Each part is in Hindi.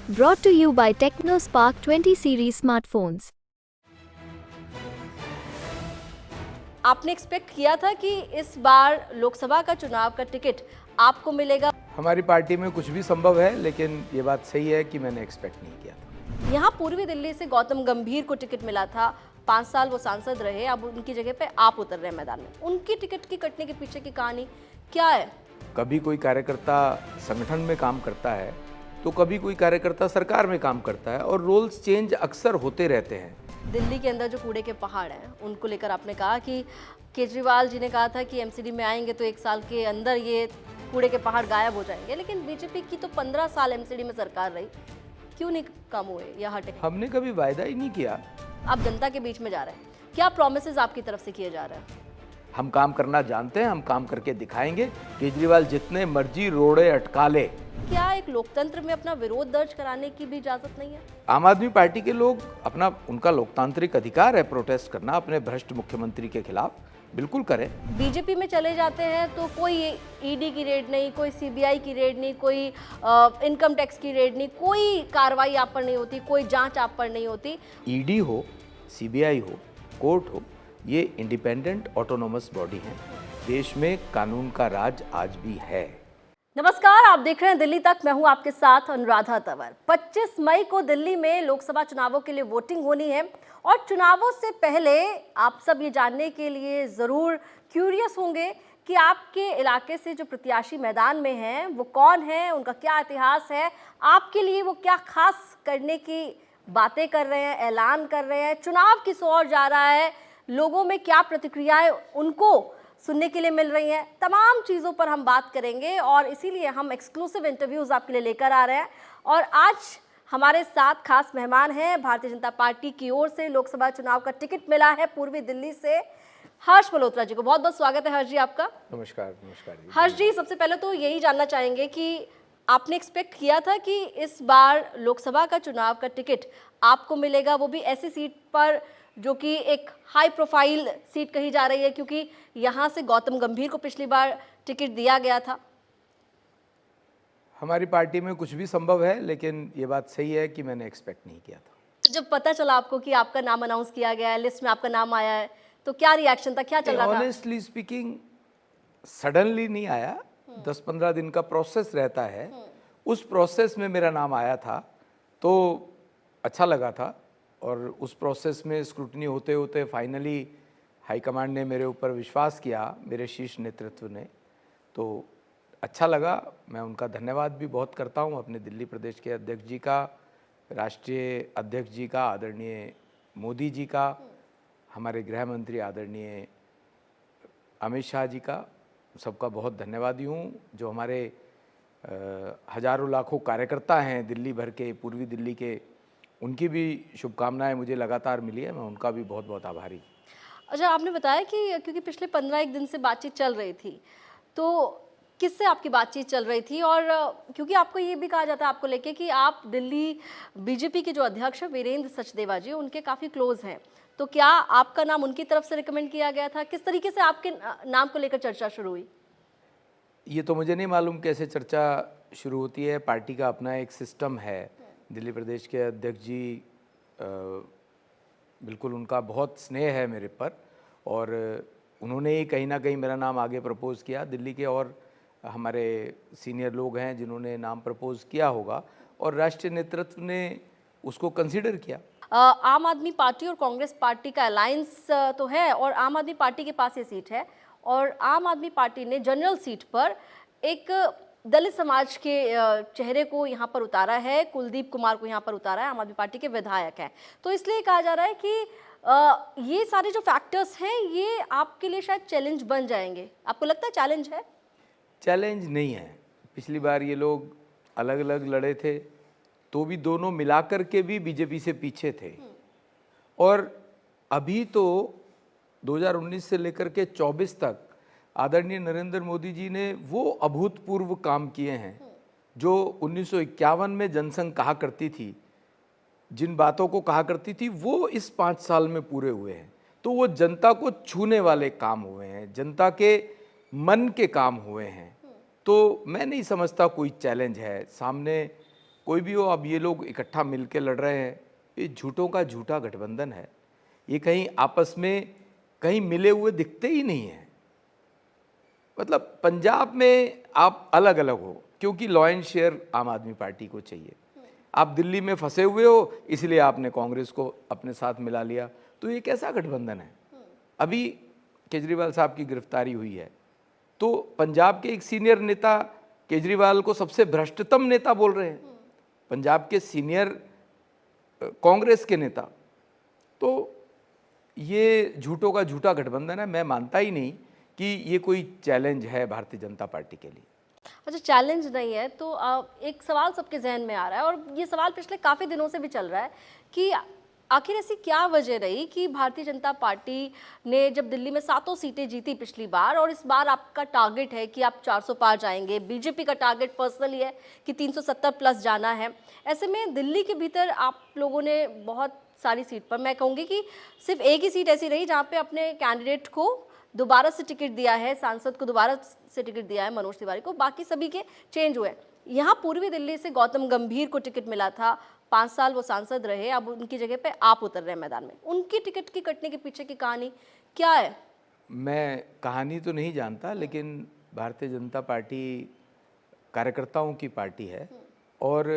Brought to you by TechnoSpark 20 series smartphones. आपने एक्सपेक्ट किया था कि इस बार लोकसभा का चुनाव का टिकट आपको मिलेगा? हमारी पार्टी में कुछ भी संभव है, लेकिन ये बात सही है कि मैंने एक्सपेक्ट नहीं किया था। यहाँ पूर्वी दिल्ली से गौतम गंभीर को टिकट मिला था, 5 साल वो सांसद रहे, अब उनकी जगह पे आप उतर रहे हैं मैदान में। उनकी टिकट की कटने के पीछे की कहानी क्या है? कभी कोई कार्यकर्ता संगठन में काम करता है तो कभी कोई कार्यकर्ता सरकार में काम करता है, और रोल्स चेंज अक्सर होते रहते हैं। दिल्ली के अंदर जो कूड़े के पहाड़ हैं उनको लेकर आपने कहा कि केजरीवाल जी ने कहा था कि एमसीडी में आएंगे तो 1 साल के अंदर ये कूड़े के पहाड़ गायब हो जाएंगे, लेकिन बीजेपी की तो 15 साल एमसीडी में सरकार रही, क्यों नहीं कम हुए या हटे? हमने कभी वायदा ही नहीं किया। आप जनता के बीच में जा रहे हैं, क्या प्रॉमिसेस आपकी तरफ से किए जा रहे हैं? हम काम करना जानते हैं, हम काम करके दिखाएंगे। केजरीवाल जितने मर्जी रोड़े अटका ले। क्या एक लोकतंत्र में अपना विरोध दर्ज कराने की भी इजाजत नहीं है? आम आदमी पार्टी के लोग उनका लोकतांत्रिक अधिकार है प्रोटेस्ट करना अपने भ्रष्ट मुख्यमंत्री के खिलाफ, बिल्कुल करें। बीजेपी में चले जाते हैं तो कोई ईडी की रेड नहीं, कोई सीबीआई की रेड नहीं, कोई इनकम टैक्स की रेड नहीं, कोई कार्रवाई आप पर नहीं होती, कोई जांच आप पर नहीं होती। ईडी हो, सीबीआई हो, कोर्ट हो, ये इंडिपेंडेंट ऑटोनोमस बॉडी है। देश में कानून का राज आज भी है। नमस्कार, आप देख रहे हैं दिल्ली तक, मैं हूं आपके साथ अनुराधा तंवर। 25 मई को दिल्ली में लोकसभा चुनावों के लिए वोटिंग होनी है, और चुनावों से पहले आप सब ये जानने के लिए ज़रूर क्यूरियस होंगे कि आपके इलाके से जो प्रत्याशी मैदान में हैं वो कौन है, उनका क्या इतिहास है, आपके लिए वो क्या खास करने की बातें कर रहे हैं, ऐलान कर रहे हैं, चुनाव किस ओर जा रहा है, लोगों में क्या प्रतिक्रियाएं उनको सुनने के लिए मिल रही हैं। तमाम चीज़ों पर हम बात करेंगे, और इसीलिए हम एक्सक्लूसिव इंटरव्यूज़ आपके लिए लेकर आ रहे हैं। और आज हमारे साथ खास मेहमान हैं, भारतीय जनता पार्टी की ओर से लोकसभा चुनाव का टिकट मिला है पूर्वी दिल्ली से हर्ष मल्होत्रा जी को। बहुत बहुत स्वागत है हर्ष जी आपका। नमस्कार। नमस्कार जी। हर्ष जी, सबसे पहले तो यही जानना चाहेंगे कि आपने एक्सपेक्ट किया था कि इस बार लोकसभा का चुनाव का टिकट आपको मिलेगा, वो भी ऐसी सीट पर जो कि एक हाई प्रोफाइल सीट कही जा रही है, क्योंकि यहाँ से गौतम गंभीर को पिछली बार टिकट दिया गया था? हमारी पार्टी में कुछ भी संभव है, लेकिन ये बात सही है कि मैंने एक्सपेक्ट नहीं किया था। तो जब पता चला आपको कि आपका नाम अनाउंस किया गया है, लिस्ट में आपका नाम आया है, तो क्या रिएक्शन था, क्या चल रहा था? ऑनेस्टली स्पीकिंग, सडनली नहीं आया, 10-15 दिन का प्रोसेस रहता है। उस प्रोसेस में मेरा नाम आया था तो अच्छा लगा था, और उस प्रोसेस में स्क्रूटनी होते होते फाइनली हाईकमांड ने मेरे ऊपर विश्वास किया, मेरे शीर्ष नेतृत्व ने, तो अच्छा लगा। मैं उनका धन्यवाद भी बहुत करता हूं, अपने दिल्ली प्रदेश के अध्यक्ष जी का, राष्ट्रीय अध्यक्ष जी का, आदरणीय मोदी जी का, हमारे गृह मंत्री आदरणीय अमित शाह जी का, सबका बहुत धन्यवादी हूँ। जो हमारे हजारों लाखों कार्यकर्ता हैं दिल्ली भर के, पूर्वी दिल्ली के, उनकी भी शुभकामनाएं मुझे लगातार मिली है, मैं उनका भी बहुत बहुत आभारी। अच्छा, आपने बताया कि क्योंकि पिछले 15 दिन से बातचीत चल रही थी, तो किससे आपकी बातचीत चल रही थी? और क्योंकि आपको ये भी कहा जाता है आपको लेके कि आप दिल्ली बीजेपी के जो अध्यक्ष हैं वीरेंद्र सचदेवा जी, उनके काफ़ी क्लोज हैं, तो क्या आपका नाम उनकी तरफ से रिकमेंड किया गया था? किस तरीके से आपके नाम को लेकर चर्चा शुरू हुई? ये तो मुझे नहीं मालूम कैसे चर्चा शुरू होती है। पार्टी का अपना एक सिस्टम है। दिल्ली प्रदेश के अध्यक्ष जी, बिल्कुल उनका बहुत स्नेह है मेरे पर, और उन्होंने ही कहीं ना कहीं मेरा नाम आगे प्रपोज़ किया। दिल्ली के और हमारे सीनियर लोग हैं जिन्होंने नाम प्रपोज़ किया होगा, और राष्ट्रीय नेतृत्व ने उसको कंसिडर किया। आम आदमी पार्टी और कांग्रेस पार्टी का अलायंस तो है, और आम आदमी पार्टी के पास ये सीट है, और आम आदमी पार्टी ने जनरल सीट पर एक दलित समाज के चेहरे को यहाँ पर उतारा है, कुलदीप कुमार को यहाँ पर उतारा है, आम आदमी पार्टी के विधायक हैं। तो इसलिए कहा जा रहा है कि ये सारे जो फैक्टर्स हैं ये आपके लिए शायद चैलेंज बन जाएंगे। आपको लगता है चैलेंज है? चैलेंज नहीं है। पिछली बार ये लोग अलग अलग लड़े थे, तो भी दोनों मिलाकर के भी बीजेपी से पीछे थे, और अभी तो 2019 से लेकर के 24 तक आदरणीय नरेंद्र मोदी जी ने वो अभूतपूर्व काम किए हैं जो 1951 में जनसंघ कहा करती थी, जिन बातों को कहा करती थी, वो इस 5 साल में पूरे हुए हैं। तो वो जनता को छूने वाले काम हुए हैं, जनता के मन के काम हुए हैं। तो मैं नहीं समझता कोई चैलेंज है। सामने कोई भी हो, अब ये लोग इकट्ठा मिलके लड़ रहे हैं, ये झूठों का झूठा गठबंधन है। ये कहीं आपस में कहीं मिले हुए दिखते ही नहीं है। मतलब पंजाब में आप अलग अलग हो क्योंकि लॉ एंड शेयर आम आदमी पार्टी को चाहिए। आप दिल्ली में फंसे हुए हो इसलिए आपने कांग्रेस को अपने साथ मिला लिया। तो ये कैसा गठबंधन है? अभी केजरीवाल साहब की गिरफ्तारी हुई है तो पंजाब के एक सीनियर नेता केजरीवाल को सबसे भ्रष्टतम नेता बोल रहे हैं, पंजाब के सीनियर कांग्रेस के नेता। तो ये झूठों का झूठा गठबंधन है। मैं मानता ही नहीं कि ये कोई चैलेंज है भारतीय जनता पार्टी के लिए। अच्छा, चैलेंज नहीं है तो एक सवाल सबके जहन में आ रहा है और ये सवाल पिछले काफ़ी दिनों से भी चल रहा है कि आखिर ऐसी क्या वजह रही कि भारतीय जनता पार्टी ने जब दिल्ली में 7 सीटें जीती पिछली बार और इस बार आपका टारगेट है कि आप 400 पार जाएंगे, बीजेपी का टारगेट पर्सनली है कि 370 प्लस जाना है। ऐसे में दिल्ली के भीतर आप लोगों ने बहुत सारी सीट पर, मैं कहूँगी कि सिर्फ एक ही सीट ऐसी रही जहाँ पे अपने कैंडिडेट को दोबारा से टिकट दिया है, सांसद को दोबारा से टिकट दिया है मनोज तिवारी को, बाकी सभी के चेंज हुए। यहाँ पूर्वी दिल्ली से गौतम गंभीर को टिकट मिला था, 5 साल वो सांसद रहे, अब उनकी जगह पे आप उतर रहे हैं मैदान में। उनकी टिकट की कटने के पीछे की कहानी क्या है? मैं कहानी तो नहीं जानता, लेकिन भारतीय जनता पार्टी कार्यकर्ताओं की पार्टी है और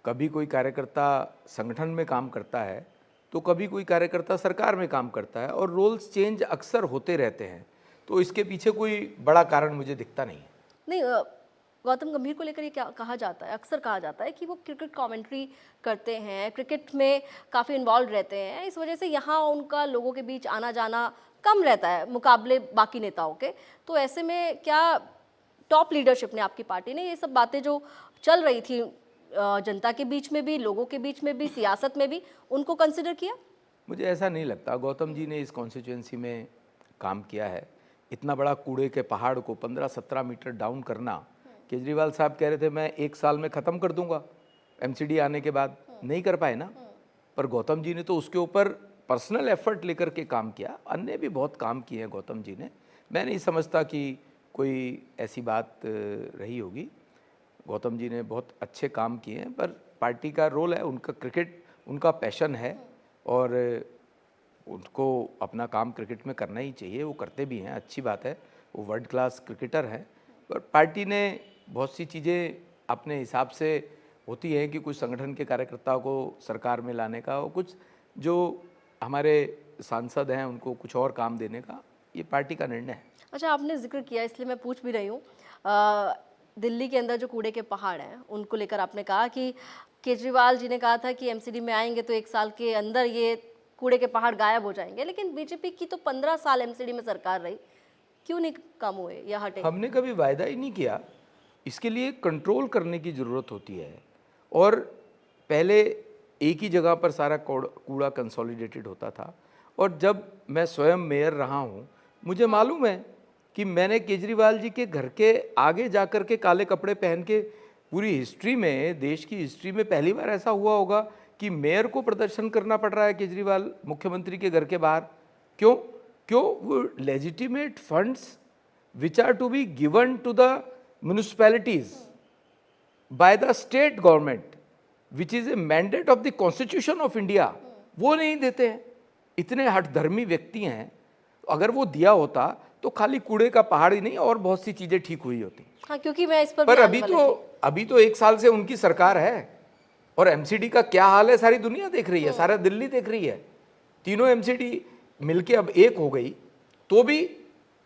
कभी कोई कार्यकर्ता संगठन में काम करता है तो कभी कोई कार्यकर्ता सरकार में काम करता है और रोल्स चेंज अक्सर होते रहते हैं। तो इसके पीछे कोई बड़ा कारण मुझे दिखता नहीं है। नहीं, गौतम गंभीर को लेकर ये क्या कहा जाता है, अक्सर कहा जाता है कि वो क्रिकेट कमेंट्री करते हैं, क्रिकेट में काफ़ी इन्वॉल्व रहते हैं, इस वजह से यहाँ उनका लोगों के बीच आना जाना कम रहता है मुकाबले बाकी नेताओं के। तो ऐसे में क्या टॉप लीडरशिप ने, आपकी पार्टी ने, ये सब बातें जो चल रही थी जनता के बीच में भी, लोगों के बीच में भी, सियासत में भी, उनको कंसिडर किया? मुझे ऐसा नहीं लगता। गौतम जी ने इस कॉन्स्टिट्यूएंसी में काम किया है। इतना बड़ा कूड़े के पहाड़ को 15-17 मीटर डाउन करना, केजरीवाल साहब कह रहे थे मैं 1 साल में ख़त्म कर दूंगा एमसीडी आने के बाद, नहीं कर पाए ना। पर गौतम जी ने तो उसके ऊपर पर्सनल एफर्ट लेकर के काम किया। अन्य भी बहुत काम किए हैं गौतम जी ने। मैं नहीं समझता कि कोई ऐसी बात रही होगी। गौतम जी ने बहुत अच्छे काम किए हैं, पर पार्टी का रोल है, उनका क्रिकेट उनका पैशन है और उनको अपना काम क्रिकेट में करना ही चाहिए। वो करते भी हैं, अच्छी बात है, वो वर्ल्ड क्लास क्रिकेटर हैं। पर पार्टी ने बहुत सी चीज़ें अपने हिसाब से होती हैं कि कुछ संगठन के कार्यकर्ताओं को सरकार में लाने का और कुछ जो हमारे सांसद हैं उनको कुछ और काम देने का, ये पार्टी का निर्णय है। अच्छा, आपने जिक्र किया इसलिए मैं पूछ भी रही हूँ, दिल्ली के अंदर जो कूड़े के पहाड़ हैं उनको लेकर आपने कहा कि केजरीवाल जी ने कहा था कि एमसीडी में आएंगे तो 1 साल के अंदर ये कूड़े के पहाड़ गायब हो जाएंगे, लेकिन बीजेपी की तो 15 साल एमसीडी में सरकार रही, क्यों नहीं कम हुए या हटे? हमने कभी वायदा ही नहीं किया। इसके लिए कंट्रोल करने की ज़रूरत होती है और पहले एक ही जगह पर सारा कूड़ा कंसोलिडेटेड होता था। और जब मैं स्वयं मेयर रहा हूँ, मुझे मालूम है कि मैंने केजरीवाल जी के घर के आगे जाकर के काले कपड़े पहन के, पूरी हिस्ट्री में, देश की हिस्ट्री में पहली बार ऐसा हुआ होगा कि मेयर को प्रदर्शन करना पड़ रहा है केजरीवाल मुख्यमंत्री के घर के बाहर। क्यों? वो legitimate funds which are to be given to the municipalities by the state government which is a mandate of the constitution of India, वो नहीं देते हैं। इतने हठधर्मी व्यक्ति हैं। अगर वो दिया होता तो खाली कूड़े का पहाड़ ही नहीं और बहुत सी चीज़ें ठीक हुई होती। हाँ, क्योंकि मैं इस पर पर अभी तो 1 साल से उनकी सरकार है और एमसीडी का क्या हाल है सारी दुनिया देख रही है, सारा दिल्ली देख रही है। तीनों एमसीडी मिलके अब एक हो गई तो भी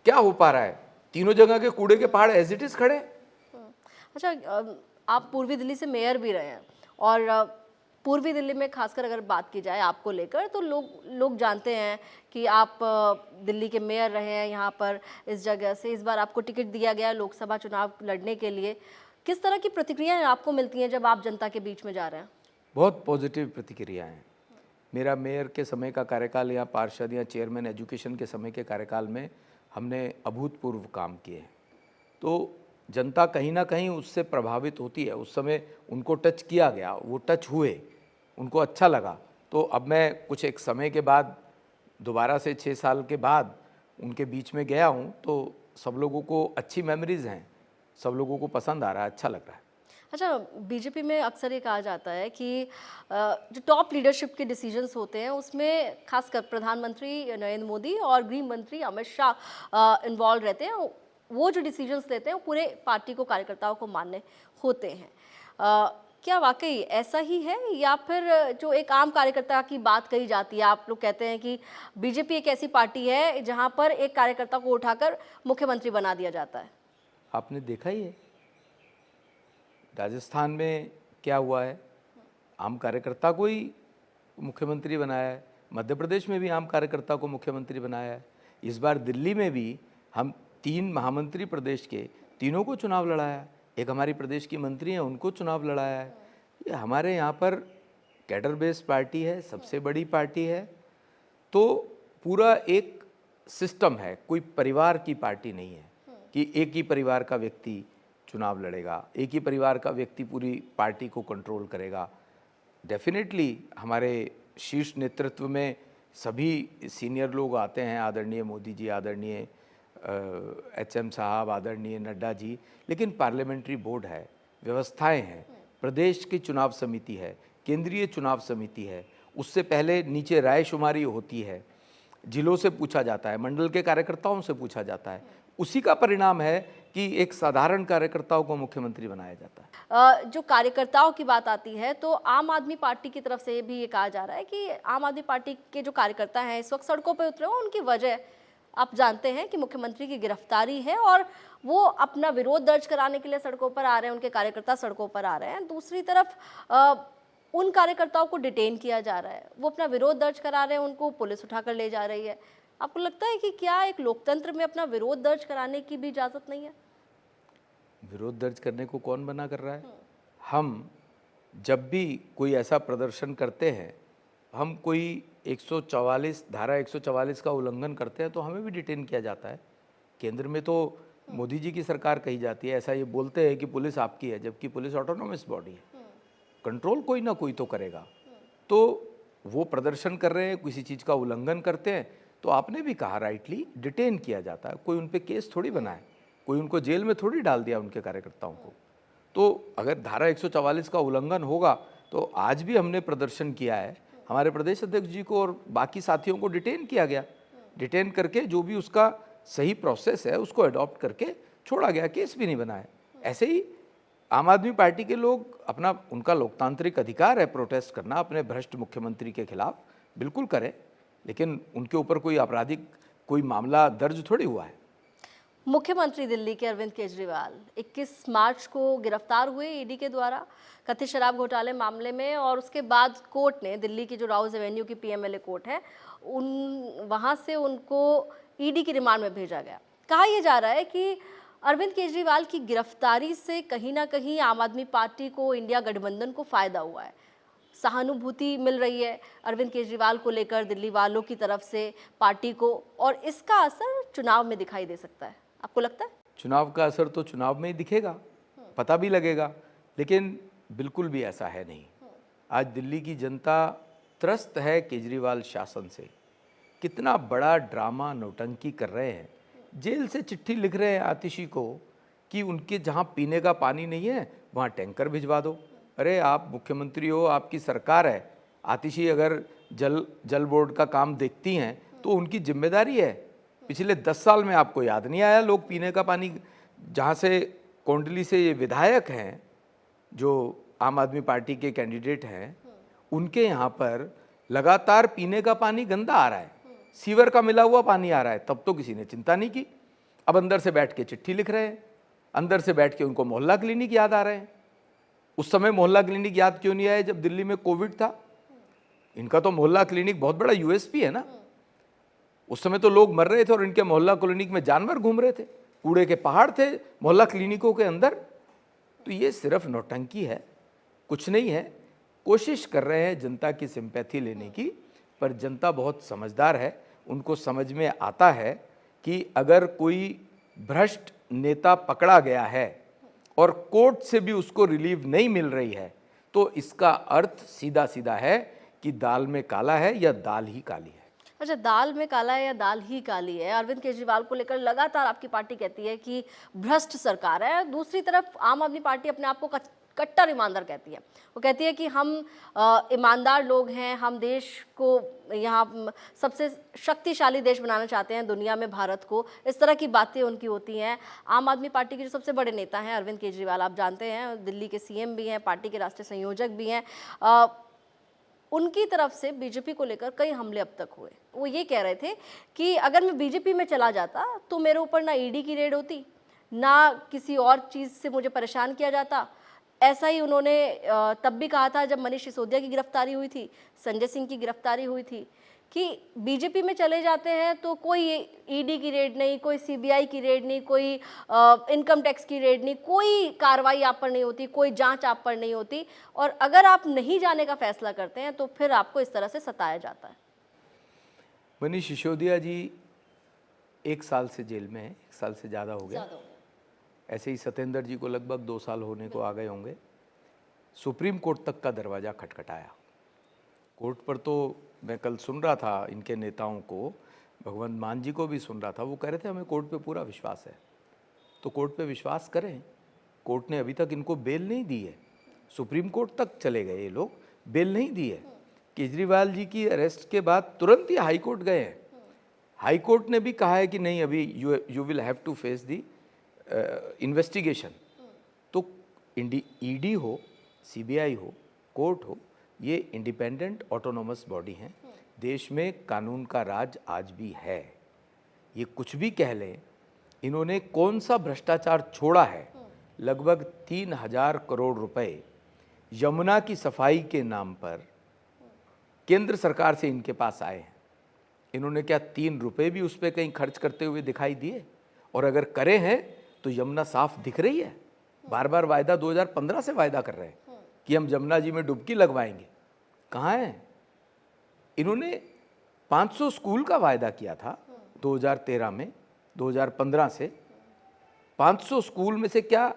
क्या हो पा रहा है? तीनों जगह के कूड़े के पहाड़ एज इट इज खड़े। अच्छा, आप पूर्वी दिल्ली से मेयर भी रहे हैं और पूर्वी दिल्ली में खासकर अगर बात की जाए आपको लेकर, तो लोग जानते हैं कि आप दिल्ली के मेयर रहे हैं यहाँ पर इस जगह से। इस बार आपको टिकट दिया गया लोकसभा चुनाव लड़ने के लिए। किस तरह की प्रतिक्रियाएं आपको मिलती हैं जब आप जनता के बीच में जा रहे हैं? बहुत पॉजिटिव प्रतिक्रियाएं हैं। मेरा मेयर के समय का कार्यकाल या पार्षद या चेयरमैन एजुकेशन के समय के कार्यकाल में हमने अभूतपूर्व काम किए हैं। तो जनता कहीं ना कहीं उससे प्रभावित होती है। उस समय उनको टच किया गया, वो टच हुए, उनको अच्छा लगा। तो अब मैं कुछ एक समय के बाद दोबारा से 6 साल के बाद उनके बीच में गया हूँ, तो सब लोगों को अच्छी मेमोरीज हैं, सब लोगों को पसंद आ रहा है, अच्छा लग रहा है। अच्छा, बीजेपी में अक्सर ये कहा जाता है कि जो टॉप लीडरशिप के डिसीजंस होते हैं उसमें खासकर प्रधानमंत्री नरेंद्र मोदी और गृह मंत्री अमित शाह इन्वॉल्व रहते हैं। वो जो डिसीजंस लेते हैं वो पूरे पार्टी को, कार्यकर्ताओं को मानने होते हैं। क्या वाकई ऐसा ही है, या फिर जो एक आम कार्यकर्ता की बात कही जाती है, आप लोग कहते हैं कि बीजेपी एक ऐसी पार्टी है जहां पर एक कार्यकर्ता को उठाकर मुख्यमंत्री बना दिया जाता है? आपने देखा ही है राजस्थान में क्या हुआ है, आम कार्यकर्ता को ही मुख्यमंत्री बनाया है। मध्य प्रदेश में भी आम कार्यकर्ता को मुख्यमंत्री बनाया है। इस बार दिल्ली में भी हम 3 महामंत्री प्रदेश के, तीनों को चुनाव लड़ाया। एक हमारी प्रदेश की मंत्री हैं, उनको चुनाव लड़ाया है। ये हमारे यहाँ पर कैडर बेस्ड पार्टी है, सबसे बड़ी पार्टी है, तो पूरा एक सिस्टम है, कोई परिवार की पार्टी नहीं है कि एक ही परिवार का व्यक्ति चुनाव लड़ेगा, एक ही परिवार का व्यक्ति पूरी पार्टी को कंट्रोल करेगा। डेफिनेटली हमारे शीर्ष नेतृत्व में सभी सीनियर लोग आते हैं, आदरणीय मोदी जी, आदरणीय HM साहब, आदरणीय नड्डा जी, लेकिन पार्लियामेंट्री बोर्ड है, व्यवस्थाएं हैं, प्रदेश की चुनाव समिति है, केंद्रीय चुनाव समिति है, उससे पहले नीचे रायशुमारी होती है, जिलों से पूछा जाता है, मंडल के कार्यकर्ताओं से पूछा जाता है। उसी का परिणाम है कि एक साधारण कार्यकर्ताओं को मुख्यमंत्री बनाया जाता है। जो कार्यकर्ताओं की बात आती है तो आम आदमी पार्टी की तरफ से भी ये कहा जा रहा है कि आम आदमी पार्टी के जो कार्यकर्ता हैं इस वक्त सड़कों पर उतरे हो, उनकी वजह आप जानते हैं कि मुख्यमंत्री की गिरफ्तारी है और वो अपना विरोध दर्ज कराने के लिए सड़कों पर आ रहे हैं, उनके कार्यकर्ता सड़कों पर आ रहे हैं। दूसरी तरफ उन कार्यकर्ताओं को डिटेन किया जा रहा है, वो अपना विरोध दर्ज करा रहे हैं, उनको पुलिस उठाकर ले जा रही है। आपको लगता है कि क्या एक लोकतंत्र में अपना विरोध दर्ज कराने की भी इजाजत नहीं है? विरोध दर्ज करने को कौन मना कर रहा है? हम जब भी कोई ऐसा प्रदर्शन करते हैं, हम कोई 144 धारा 144 का उल्लंघन करते हैं तो हमें भी डिटेन किया जाता है। केंद्र में तो मोदी जी की सरकार कही जाती है, ऐसा ये बोलते हैं कि पुलिस आपकी है, जबकि पुलिस ऑटोनोमस बॉडी है, कंट्रोल कोई ना कोई तो करेगा। तो वो प्रदर्शन कर रहे हैं, किसी चीज़ का उल्लंघन करते हैं तो आपने भी कहा राइटली, डिटेन किया जाता है। कोई उन पे केस थोड़ी बनाए, कोई उनको जेल में थोड़ी डाल दिया उनके कार्यकर्ताओं को। तो अगर धारा 144 का उल्लंघन होगा तो आज भी हमने प्रदर्शन किया है, हमारे प्रदेश अध्यक्ष जी को और बाकी साथियों को डिटेन किया गया, डिटेन करके जो भी उसका सही प्रोसेस है उसको अडॉप्ट करके छोड़ा गया, केस भी नहीं बनाया। ऐसे ही आम आदमी पार्टी के लोग अपना, उनका लोकतांत्रिक अधिकार है प्रोटेस्ट करना अपने भ्रष्ट मुख्यमंत्री के खिलाफ, बिल्कुल करें, लेकिन उनके ऊपर कोई आपराधिक कोई मामला दर्ज थोड़ी हुआ है। मुख्यमंत्री दिल्ली के अरविंद केजरीवाल 21 मार्च को गिरफ्तार हुए ईडी के द्वारा कथित शराब घोटाले मामले में, और उसके बाद कोर्ट ने, दिल्ली की जो राउज एवेन्यू की PMLA कोर्ट है, वहां से उनको ईडी की रिमांड में भेजा गया। कहा यह जा रहा है कि अरविंद केजरीवाल की गिरफ्तारी से कहीं ना कहीं आम आदमी पार्टी को, इंडिया गठबंधन को फायदा हुआ है, सहानुभूति मिल रही है अरविंद केजरीवाल को लेकर दिल्ली वालों की तरफ से पार्टी को, और इसका असर चुनाव में दिखाई दे सकता है। आपको लगता है? चुनाव का असर तो चुनाव में ही दिखेगा, पता भी लगेगा, लेकिन बिल्कुल भी ऐसा है नहीं। आज दिल्ली की जनता त्रस्त है केजरीवाल शासन से। कितना बड़ा ड्रामा, नौटंकी कर रहे हैं। जेल से चिट्ठी लिख रहे हैं आतिशी को कि उनके जहाँ पीने का पानी नहीं है वहाँ टैंकर भिजवा दो। अरे आप मुख्यमंत्री हो, आपकी सरकार है, आतिशी अगर जल बोर्ड का काम देखती हैं तो उनकी जिम्मेदारी है। पिछले 10 साल में आपको याद नहीं आया लोग पीने का पानी, जहाँ से कोंडली से ये विधायक हैं जो आम आदमी पार्टी के कैंडिडेट हैं, उनके यहाँ पर लगातार पीने का पानी गंदा आ रहा है, सीवर का मिला हुआ पानी आ रहा है, तब तो किसी ने चिंता नहीं की। अब अंदर से बैठ के चिट्ठी लिख रहे हैं, अंदर से बैठ के उनको मोहल्ला क्लिनिक याद आ रहे हैं। उस समय मोहल्ला क्लिनिक याद क्यों नहीं आया जब दिल्ली में कोविड था? इनका तो मोहल्ला क्लिनिक बहुत बड़ा USP है ना। उस समय तो लोग मर रहे थे और इनके मोहल्ला क्लिनिक में जानवर घूम रहे थे, कूड़े के पहाड़ थे मोहल्ला क्लिनिकों के अंदर। तो ये सिर्फ नौटंकी है, कुछ नहीं है। कोशिश कर रहे हैं जनता की सिंपैथी लेने की, पर जनता बहुत समझदार है, उनको समझ में आता है कि अगर कोई भ्रष्ट नेता पकड़ा गया है और कोर्ट से भी उसको रिलीफ नहीं मिल रही है तो इसका अर्थ सीधा सीधा है कि दाल में काला है या दाल ही काली है। अच्छा, दाल में काला है या दाल ही काली है? अरविंद केजरीवाल को लेकर लगातार आपकी पार्टी कहती है कि भ्रष्ट सरकार है। दूसरी तरफ आम आदमी पार्टी अपने आप को कट्टर ईमानदार कहती है। वो कहती है कि हम ईमानदार लोग हैं, हम देश को यहाँ सबसे शक्तिशाली देश बनाना चाहते हैं दुनिया में, भारत को। इस तरह की बातें उनकी होती हैं। आम आदमी पार्टी के जो सबसे बड़े नेता हैं अरविंद केजरीवाल, आप जानते हैं दिल्ली के सीएम भी हैं, पार्टी के राष्ट्रीय संयोजक भी हैं, उनकी तरफ से बीजेपी को लेकर कई हमले अब तक हुए। वो ये कह रहे थे कि अगर मैं बीजेपी में चला जाता तो मेरे ऊपर ना ईडी की रेड होती, ना किसी और चीज़ से मुझे परेशान किया जाता। ऐसा ही उन्होंने तब भी कहा था जब मनीष सिसोदिया की गिरफ्तारी हुई थी, संजय सिंह की गिरफ्तारी हुई थी, कि बीजेपी में चले जाते हैं तो कोई ईडी की रेड नहीं, कोई सीबीआई की रेड नहीं, कोई इनकम टैक्स की रेड नहीं, कोई कार्रवाई आप पर नहीं होती, कोई जांच आप पर नहीं होती, और अगर आप नहीं जाने का फैसला करते हैं तो फिर आपको इस तरह से सताया जाता है। मनीष सिसोदिया जी 1 साल से जेल में है, 1 साल से ज़्यादा हो गया। ऐसे ही सत्येंद्र जी को लगभग 2 साल होने को आ गए होंगे। सुप्रीम कोर्ट तक का दरवाज़ा खटखटाया। कोर्ट पर तो मैं कल सुन रहा था इनके नेताओं को, भगवंत मान जी को भी सुन रहा था, वो कह रहे थे हमें कोर्ट पे पूरा विश्वास है। तो कोर्ट पे विश्वास करें। कोर्ट ने अभी तक इनको बेल नहीं दी है। सुप्रीम कोर्ट तक चले गए ये लोग, बेल नहीं दी है। केजरीवाल जी की अरेस्ट के बाद तुरंत ही हाई कोर्ट गए हैं। हाई कोर्ट ने भी कहा है कि नहीं, अभी you will have to face the investigation. तो ईडी हो, सीबीआई हो, कोर्ट हो, ये इंडिपेंडेंट ऑटोनोमस बॉडी हैं। देश में कानून का राज आज भी है। ये कुछ भी कह लें, इन्होंने कौन सा भ्रष्टाचार छोड़ा है? लगभग 3000 करोड़ रुपए यमुना की सफाई के नाम पर केंद्र सरकार से इनके पास आए हैं। इन्होंने क्या 3 रुपए भी उस पर कहीं खर्च करते हुए दिखाई दिए? और अगर करे हैं तो यमुना साफ दिख रही है। बार बार वायदा 2015 से वायदा कर रहे हैं कि हम यमुना जी में डुबकी लगवाएंगे। कहाँ है? इन्होंने 500 स्कूल का वायदा किया था 2013 में, 2015 से 500 स्कूल में से क्या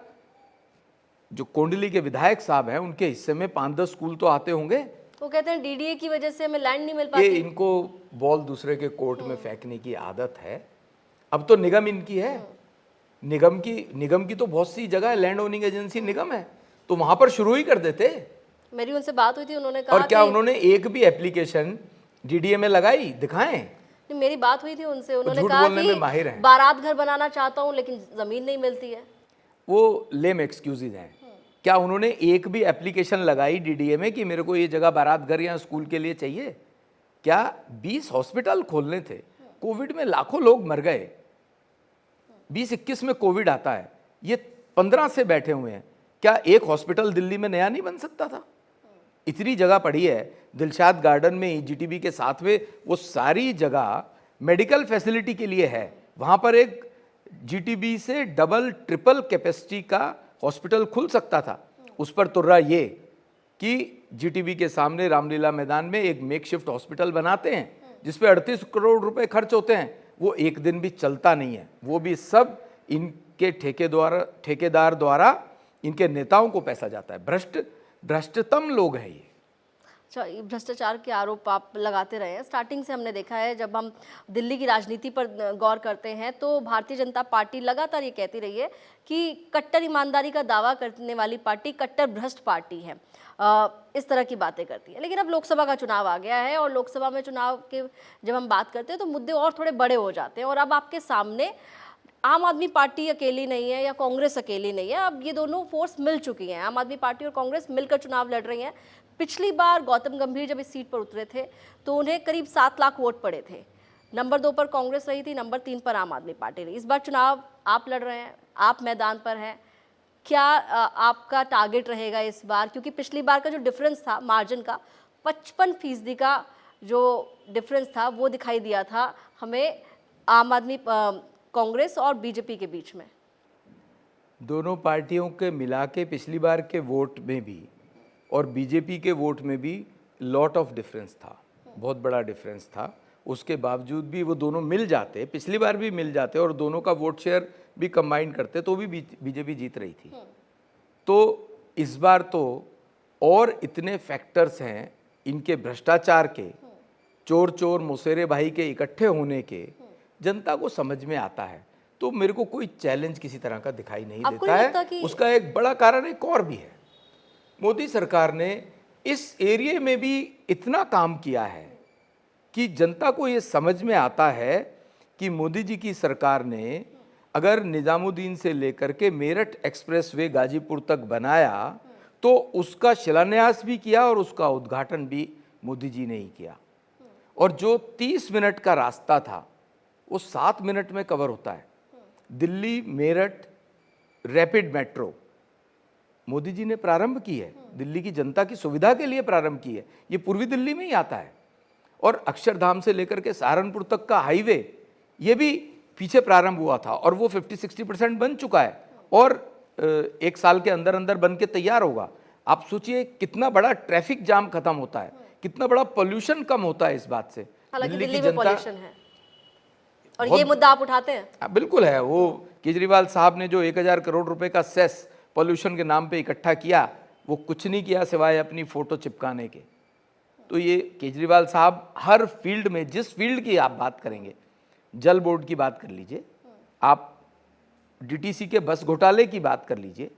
जो कोंडली के विधायक साहब हैं उनके हिस्से में 5-10 स्कूल तो आते होंगे। वो कहते हैं डीडीए की वजह से हमें लैंड नहीं मिल पाती। इनको बॉल दूसरे के कोर्ट में फेंकने की आदत है। अब तो निगम इनकी है। निगम की तो बहुत सी जगह लैंड ओनिंग एजेंसी निगम है, तो वहां पर शुरू ही कर देते। मेरी उनसे बात हुई थी, उन्होंने कहा और क्या उन्होंने एक भी एप्लीकेशन डीडीए में लगाई? दिखाएं। मेरी बात हुई थी उनसे, उन्होंने झूठ कहा बोलने कि में माहिर हैं। बारात घर बनाना चाहता हूँ लेकिन जमीन नहीं मिलती है। वो लेम एक्सक्यूजेज हैं। क्या उन्होंने एक भी एप्लीकेशन लगाई डीडीए में कि मेरे को ये जगह बारात घर या स्कूल के लिए चाहिए? क्या 20 हॉस्पिटल खोलने थे? कोविड में लाखों लोग मर गए। 2021 में कोविड आता है, ये 15 से बैठे हुए हैं। क्या एक हॉस्पिटल दिल्ली में नया नहीं बन सकता था? इतनी जगह पड़ी है। दिलशाद गार्डन में ईजीटीबी के साथ में वो सारी जगह मेडिकल फैसिलिटी के लिए है। वहाँ पर एक जीटीबी से डबल ट्रिपल कैपेसिटी का हॉस्पिटल खुल सकता था। उस पर तुर्रा ये कि जीटीबी के सामने रामलीला मैदान में एक मेकशिफ्ट हॉस्पिटल बनाते हैं जिस पे 38 करोड़ रुपए खर्च होते हैं। वो एक दिन भी चलता नहीं है। वो भी सब इनके ठेकेदार द्वारा इनके नेताओं को पैसा जाता है। भ्रष्टतम लोग हैं ये। अच्छा, भ्रष्टाचार के आरोप आप लगाते रहे हैं। स्टार्टिंग से हमने देखा है, जब हम दिल्ली की राजनीति पर गौर करते हैं तो भारतीय जनता पार्टी लगातार ये कहती रही है कि कट्टर ईमानदारी का दावा करने वाली पार्टी कट्टर भ्रष्ट पार्टी है। इस तरह की बातें करती है। लेकिन अब लोकसभा का चुनाव आ गया है और लोकसभा में चुनाव के जब हम बात करते हैं तो मुद्दे और थोड़े बड़े हो जाते हैं। और अब आपके सामने आम आदमी पार्टी अकेली नहीं है या कांग्रेस अकेली नहीं है, अब ये दोनों फोर्स मिल चुकी हैं। आम आदमी पार्टी और कांग्रेस मिलकर चुनाव लड़ रही हैं। पिछली बार गौतम गंभीर जब इस सीट पर उतरे थे तो उन्हें करीब 7 लाख वोट पड़े थे। नंबर 2 पर कांग्रेस रही थी, नंबर 3 पर आम आदमी पार्टी रही। इस बार चुनाव आप लड़ रहे हैं, आप मैदान पर हैं। क्या आपका टारगेट रहेगा इस बार? क्योंकि पिछली बार का जो डिफरेंस था मार्जिन का 55% का जो डिफरेंस था वो दिखाई दिया था हमें आम आदमी कांग्रेस और बीजेपी के बीच में। दोनों पार्टियों के मिला के पिछली बार के वोट में भी और बीजेपी के वोट में भी लॉट ऑफ डिफरेंस था, बहुत बड़ा डिफरेंस था। उसके बावजूद भी वो दोनों मिल जाते, पिछली बार भी मिल जाते और दोनों का वोट शेयर भी कंबाइन करते तो भी बीजेपी जीत रही थी। तो इस बार तो और इतने फैक्टर्स हैं इनके भ्रष्टाचार के चोर चोर मुसेरे भाई के इकट्ठे होने के जनता को समझ में आता है। तो मेरे को कोई चैलेंज किसी तरह का दिखाई नहीं आपको देता नहीं लगता है। कि- उसका एक बड़ा कारण एक और भी है, मोदी सरकार ने इस एरिया में भी इतना काम किया है कि जनता को ये समझ में आता है कि मोदी जी की सरकार ने अगर निजामुद्दीन से लेकर के मेरठ एक्सप्रेसवे गाजीपुर तक बनाया तो उसका शिलान्यास भी किया और उसका उद्घाटन भी मोदी जी ने ही किया। और जो 30 मिनट का रास्ता था वो 7 मिनट में कवर होता है। दिल्ली मेरठ रैपिड मेट्रो मोदी जी ने प्रारंभ की है, दिल्ली की जनता की सुविधा के लिए प्रारंभ की है। ये पूर्वी दिल्ली में ही आता है। और अक्षरधाम से लेकर के सहारनपुर तक का हाईवे ये भी पीछे प्रारंभ हुआ था और वो 50-60% बन चुका है और एक साल के अंदर अंदर बन के तैयार होगा। आप सोचिए कितना बड़ा ट्रैफिक जाम खत्म होता है, कितना बड़ा पोल्यूशन कम होता है इस बात से। हालांकि दिल्ली की दिल्ली में जनता पॉल्यूशन है और ये मुद्दा आप उठाते हैं। बिल्कुल है। वो केजरीवाल साहब ने जो 1000 करोड़ रुपए का सेस पॉल्यूशन के नाम पे इकट्ठा किया, वो कुछ नहीं किया सिवाय अपनी फोटो चिपकाने के। तो ये केजरीवाल साहब हर फील्ड में, जिस फील्ड की आप बात करेंगे, जल बोर्ड की बात कर लीजिए, आप डीटीसी के बस घोटाले की बात कर लीजिए,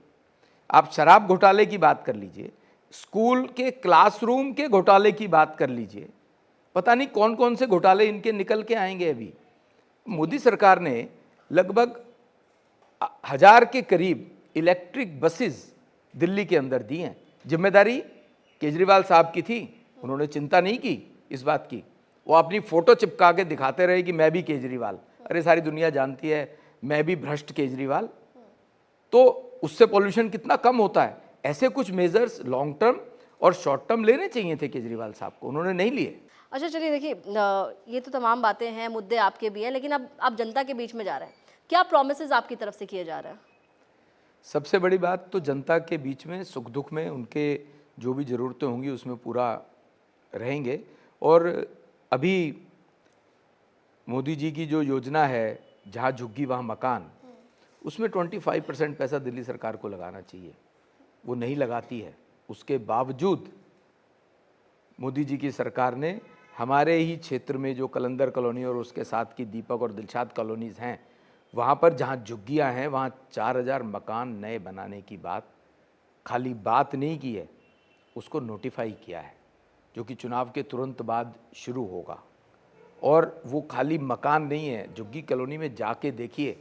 आप शराब घोटाले की बात कर लीजिए, स्कूल के क्लासरूम के घोटाले की बात कर लीजिए, पता नहीं कौन कौन से घोटाले इनके निकल के आएंगे। अभी मोदी सरकार ने लगभग 1000 के करीब इलेक्ट्रिक बसेस दिल्ली के अंदर दी हैं। जिम्मेदारी केजरीवाल साहब की थी, उन्होंने चिंता नहीं की इस बात की। वो अपनी फोटो चिपका के दिखाते रहे कि मैं भी केजरीवाल, अरे सारी दुनिया जानती है मैं भी भ्रष्ट केजरीवाल। तो उससे पॉल्यूशन कितना कम होता है। ऐसे कुछ मेजर्स लॉन्ग टर्म और शॉर्ट टर्म लेने चाहिए थे केजरीवाल साहब को, उन्होंने नहीं लिए। अच्छा चलिए देखिए, ये तो तमाम बातें हैं, मुद्दे आपके भी हैं, लेकिन अब आप जनता के बीच में जा रहे हैं, क्या प्रॉमिसेस आपकी तरफ से किए जा रहे हैं? सबसे बड़ी बात तो जनता के बीच में सुख दुख में उनके जो भी ज़रूरतें होंगी उसमें पूरा रहेंगे। और अभी मोदी जी की जो योजना है जहाँ झुग्गी वहाँ मकान, उसमें 25% पैसा दिल्ली सरकार को लगाना चाहिए, वो नहीं लगाती है। उसके बावजूद मोदी जी की सरकार ने हमारे ही क्षेत्र में जो कलंदर कॉलोनी और उसके साथ की दीपक और दिलशाद कॉलोनीज़ हैं, वहाँ पर जहाँ झुग्गियाँ हैं वहाँ 4000 मकान नए बनाने की बात खाली बात नहीं की है, उसको नोटिफाई किया है, जो कि चुनाव के तुरंत बाद शुरू होगा। और वो खाली मकान नहीं है, झुग्गी कॉलोनी में जाके देखिए,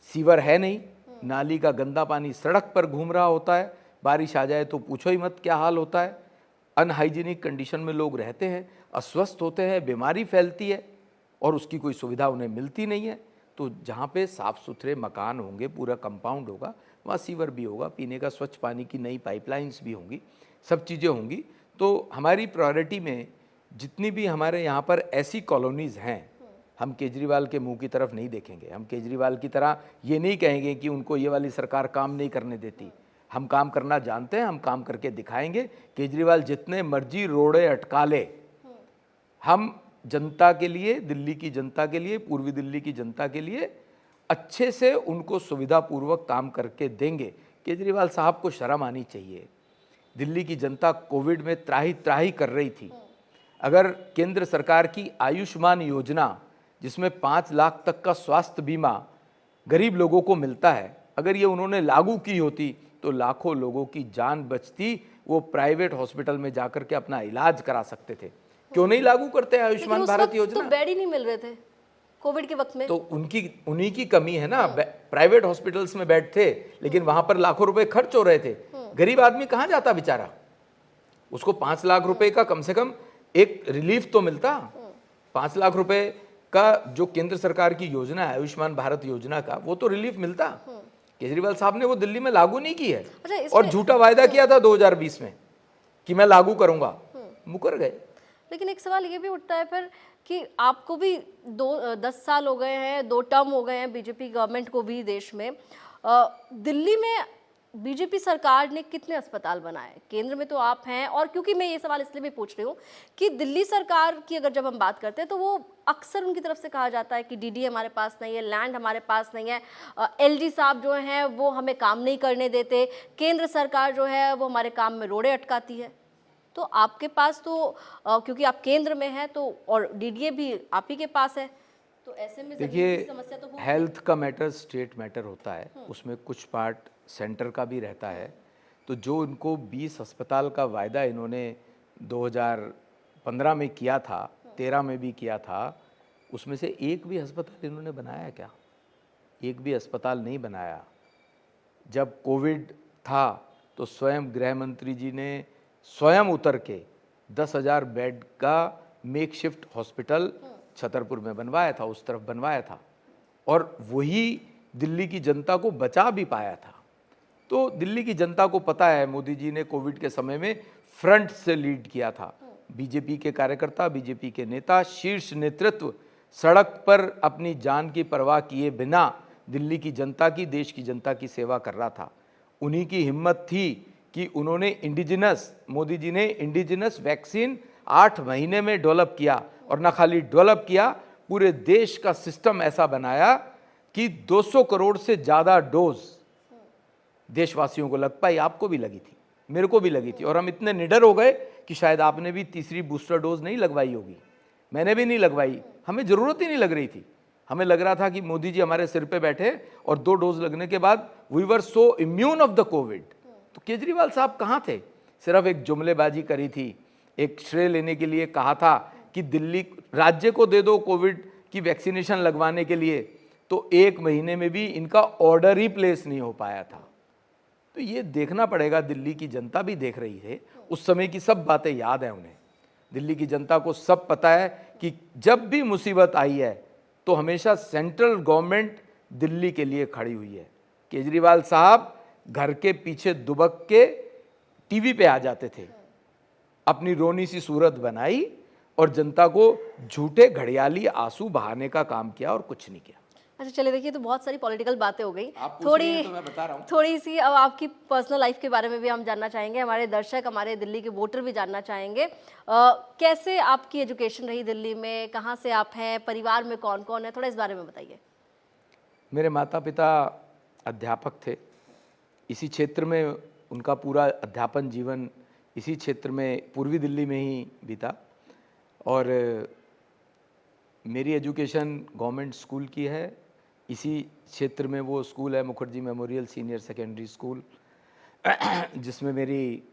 सीवर है नहीं, नाली का गंदा पानी सड़क पर घूम रहा होता है, बारिश आ जाए तो पूछो ही मत क्या हाल होता है। अनहाइजीनिक कंडीशन में लोग रहते हैं, अस्वस्थ होते हैं, बीमारी फैलती है और उसकी कोई सुविधा उन्हें मिलती नहीं है। तो जहाँ पे साफ़ सुथरे मकान होंगे, पूरा कंपाउंड होगा, वहाँ सीवर भी होगा, पीने का स्वच्छ पानी की नई पाइपलाइंस भी होंगी, सब चीज़ें होंगी। तो हमारी प्रायोरिटी में जितनी भी हमारे यहाँ पर ऐसी कॉलोनीज़ हैं, हम केजरीवाल के मुंह की तरफ नहीं देखेंगे। हम केजरीवाल की तरह ये नहीं कहेंगे कि उनको ये वाली सरकार काम नहीं करने देती। हम काम करना जानते हैं, हम काम करके दिखाएंगे। केजरीवाल जितने मर्जी रोड़े अटका ले, हम जनता के लिए, दिल्ली की जनता के लिए, पूर्वी दिल्ली की जनता के लिए अच्छे से उनको सुविधापूर्वक काम करके देंगे। केजरीवाल साहब को शर्म आनी चाहिए। दिल्ली की जनता कोविड में त्राही त्राही कर रही थी। अगर केंद्र सरकार की आयुष्मान योजना, जिसमें 5 लाख तक का स्वास्थ्य बीमा गरीब लोगों को मिलता है, अगर ये उन्होंने लागू की होती तो लाखों लोगों की जान बचती, वो प्राइवेट हॉस्पिटल में जाकर के अपना इलाज करा सकते थे। क्यों नहीं लागू करते आयुष्मान भारत योजना? तो बेड ही नहीं मिल रहे थे कोविड के वक्त में। तो उन्हीं की कमी है ना। प्राइवेट हॉस्पिटल्स में बेड थे, लेकिन वहां पर लाखों रुपए खर्च हो रहे थे। गरीब आदमी कहाँ जाता बेचारा? उसको 5 लाख रुपए का कम से कम एक रिलीफ तो मिलता। 5 लाख रुपए का जो केंद्र सरकार की योजना है आयुष्मान भारत योजना का, वो तो रिलीफ मिलता। केजरीवाल साहब ने वो दिल्ली में लागू नहीं की है। अच्छा, और झूठा वायदा किया था 2020 में कि मैं लागू करूंगा, मुकर गए। लेकिन एक सवाल ये भी उठता है फिर कि आपको भी 10 साल हो गए हैं, 2 टर्म हो गए हैं बीजेपी गवर्नमेंट को भी देश में। दिल्ली में बीजेपी सरकार ने कितने अस्पताल बनाए? केंद्र में तो आप हैं, और क्योंकि मैं ये सवाल इसलिए भी पूछ रही हूँ कि दिल्ली सरकार की अगर जब हम बात करते हैं तो वो अक्सर उनकी तरफ से कहा जाता है कि डीडी हमारे पास नहीं है, लैंड हमारे पास नहीं है, एलजी साहब जो हैं वो हमें काम नहीं करने देते, केंद्र सरकार जो है वो हमारे काम में रोड़े अटकाती है। तो आपके पास तो क्योंकि आप केंद्र में हैं तो और डीडीए भी आप ही के पास है, तो ऐसे में ज़मीन देखिए, की समस्या तो होगी। हेल्थ का मैटर स्टेट मैटर होता है, उसमें कुछ पार्ट सेंटर का भी रहता है। तो जो इनको 20 अस्पताल का वायदा इन्होंने 2015 में किया था, 13 में भी किया था, उसमें से एक भी अस्पताल इन्होंने बनाया क्या? एक भी अस्पताल नहीं बनाया। जब कोविड था तो स्वयं गृह मंत्री जी ने स्वयं उतर के 10,000 बेड का मेकशिफ्ट हॉस्पिटल छतरपुर में बनवाया था, उस तरफ बनवाया था, और वही दिल्ली की जनता को बचा भी पाया था। तो दिल्ली की जनता को पता है, मोदी जी ने कोविड के समय में फ्रंट से लीड किया था। बीजेपी के कार्यकर्ता, बीजेपी के नेता, शीर्ष नेतृत्व सड़क पर अपनी जान की परवाह किए बिना दिल्ली की जनता की, देश की जनता की सेवा कर रहा था। उन्हीं की हिम्मत थी कि उन्होंने इंडिजिनस, मोदी जी ने इंडिजिनस वैक्सीन 8 महीने में डेवलप किया, और न खाली डेवलप किया, पूरे देश का सिस्टम ऐसा बनाया कि 200 करोड़ से ज़्यादा डोज देशवासियों को लग पाई। आपको भी लगी थी, मेरे को भी लगी थी, और हम इतने निडर हो गए कि शायद आपने भी तीसरी बूस्टर डोज नहीं लगवाई होगी, मैंने भी नहीं लगवाई, हमें ज़रूरत ही नहीं लग रही थी। हमें लग रहा था कि मोदी जी हमारे सिर पे बैठे और 2 डोज लगने के बाद we were so immune of the Covid. तो केजरीवाल साहब कहाँ थे? सिर्फ एक जुमलेबाजी करी थी, एक श्रेय लेने के लिए कहा था कि दिल्ली राज्य को दे दो कोविड की वैक्सीनेशन लगवाने के लिए, तो 1 महीने में भी इनका ऑर्डर ही प्लेस नहीं हो पाया था। तो ये देखना पड़ेगा, दिल्ली की जनता भी देख रही है, उस समय की सब बातें याद है उन्हें। दिल्ली की जनता को सब पता है कि जब भी मुसीबत आई है तो हमेशा सेंट्रल गवर्नमेंट दिल्ली के लिए खड़ी हुई है। केजरीवाल साहब घर के पीछे दुबक के टीवी पे आ जाते थे, अपनी रोनी सी सूरत बनाई और जनता को झूठे घड़ियाली आंसू बहाने का काम किया और कुछ नहीं किया। अच्छा चलिए, देखिए तो बहुत सारी पॉलिटिकल बातें हो गई, आप पूछ रही हैं तो मैं बता रहा हूं। थोड़ी सी अब आपकी पर्सनल लाइफ के बारे में भी हम जानना चाहेंगे, हमारे दर्शक, हमारे दिल्ली के वोटर भी जानना चाहेंगे। कैसे आपकी एजुकेशन रही दिल्ली में, कहाँ से आप हैं, परिवार में कौन कौन है, थोड़ा इस बारे में बताइए। मेरे माता पिता अध्यापक थे, इसी क्षेत्र में उनका पूरा अध्यापन जीवन इसी क्षेत्र में पूर्वी दिल्ली में ही बीता, और मेरी एजुकेशन गवर्नमेंट स्कूल की है। इसी क्षेत्र में वो स्कूल है Mukherjee memorial senior secondary school, जिसमें मेरी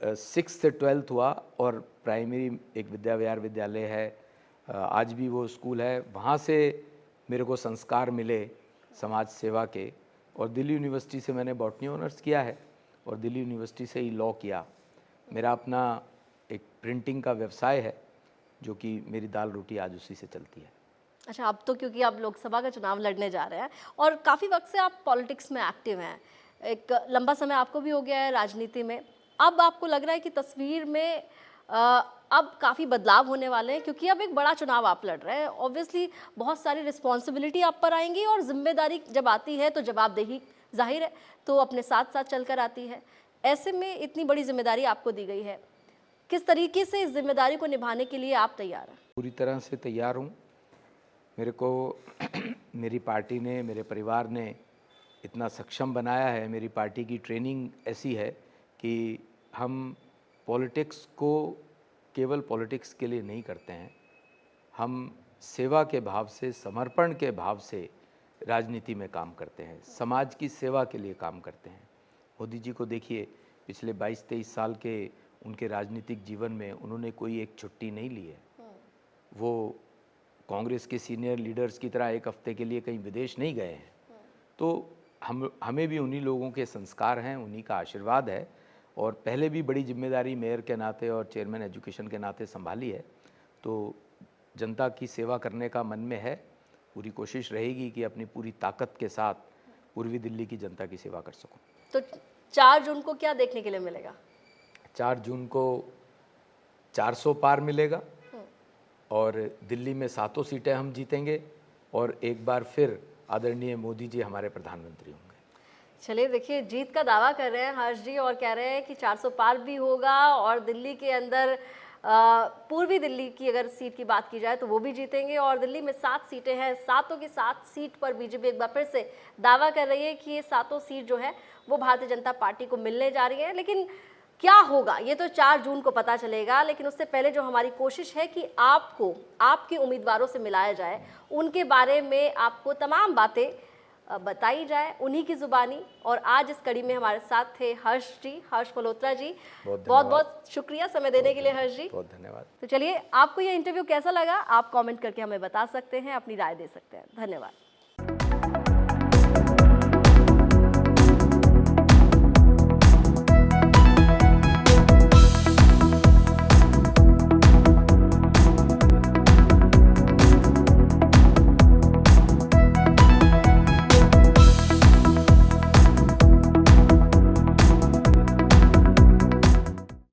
6th से 12th हुआ, और प्राइमरी एक विद्याविहार विद्यालय है, आज भी वो स्कूल है। वहाँ से मेरे को संस्कार मिले समाज सेवा के, और दिल्ली यूनिवर्सिटी से मैंने बॉटनी ऑनर्स किया है, और दिल्ली यूनिवर्सिटी से ही लॉ किया। मेरा अपना एक प्रिंटिंग का व्यवसाय है, जो कि मेरी दाल रोटी आज उसी से चलती है। अच्छा, अब तो क्योंकि आप लोकसभा का चुनाव लड़ने जा रहे हैं और काफ़ी वक्त से आप पॉलिटिक्स में एक्टिव हैं, एक लंबा समय आपको भी हो गया है राजनीति में, अब आपको लग रहा है कि तस्वीर में अब काफ़ी बदलाव होने वाले हैं, क्योंकि अब एक बड़ा चुनाव आप लड़ रहे हैं, ऑब्वियसली बहुत सारी रिस्पॉन्सिबिलिटी आप पर आएंगी, और जिम्मेदारी जब आती है तो जवाबदेही जाहिर है तो अपने साथ साथ चलकर आती है। ऐसे में इतनी बड़ी जिम्मेदारी आपको दी गई है, किस तरीके से इस जिम्मेदारी को निभाने के लिए आप तैयार हैं? पूरी तरह से तैयार हूँ। मेरे को मेरी पार्टी ने, मेरे परिवार ने इतना सक्षम बनाया है, मेरी पार्टी की ट्रेनिंग ऐसी है कि हम पॉलिटिक्स को केवल पॉलिटिक्स के लिए नहीं करते हैं, हम सेवा के भाव से, समर्पण के भाव से राजनीति में काम करते हैं, समाज की सेवा के लिए काम करते हैं। मोदी जी को देखिए, पिछले 22-23 साल के उनके राजनीतिक जीवन में उन्होंने कोई एक छुट्टी नहीं ली है। वो कांग्रेस के सीनियर लीडर्स की तरह एक हफ्ते के लिए कहीं विदेश नहीं गए हैं। तो हमें भी उन्हीं लोगों के संस्कार हैं, उन्हीं का आशीर्वाद है, और पहले भी बड़ी जिम्मेदारी मेयर के नाते और चेयरमैन एजुकेशन के नाते संभाली है। तो जनता की सेवा करने का मन में है, पूरी कोशिश रहेगी कि अपनी पूरी ताकत के साथ पूर्वी दिल्ली की जनता की सेवा कर सकूं। तो 4 जून को क्या देखने के लिए मिलेगा? 4 जून को 400 पार मिलेगा, और दिल्ली में 7 सीटें हम जीतेंगे, और एक बार फिर आदरणीय मोदी जी हमारे प्रधानमंत्री होंगे। चलिए, देखिए जीत का दावा कर रहे हैं हर्ष जी, और कह रहे हैं कि 400 पार भी होगा, और दिल्ली के अंदर पूर्वी दिल्ली की अगर सीट की बात की जाए तो वो भी जीतेंगे, और दिल्ली में 7 सीटें हैं, 7 की 7 सीट पर बीजेपी एक बार फिर से दावा कर रही है कि ये 7 सीट जो है वो भारतीय जनता पार्टी को मिलने जा रही है। लेकिन क्या होगा ये तो 4 जून को पता चलेगा, लेकिन उससे पहले जो हमारी कोशिश है कि आपको आपके उम्मीदवारों से मिलाया जाए, उनके बारे में आपको तमाम बातें बताई जाए उन्हीं की जुबानी। और आज इस कड़ी में हमारे साथ थे हर्ष जी, हर्ष मल्होत्रा जी। बहुत बहुत शुक्रिया समय देने के लिए हर्ष जी। बहुत धन्यवाद। तो चलिए, आपको ये इंटरव्यू कैसा लगा आप कमेंट करके हमें बता सकते हैं, अपनी राय दे सकते हैं। धन्यवाद।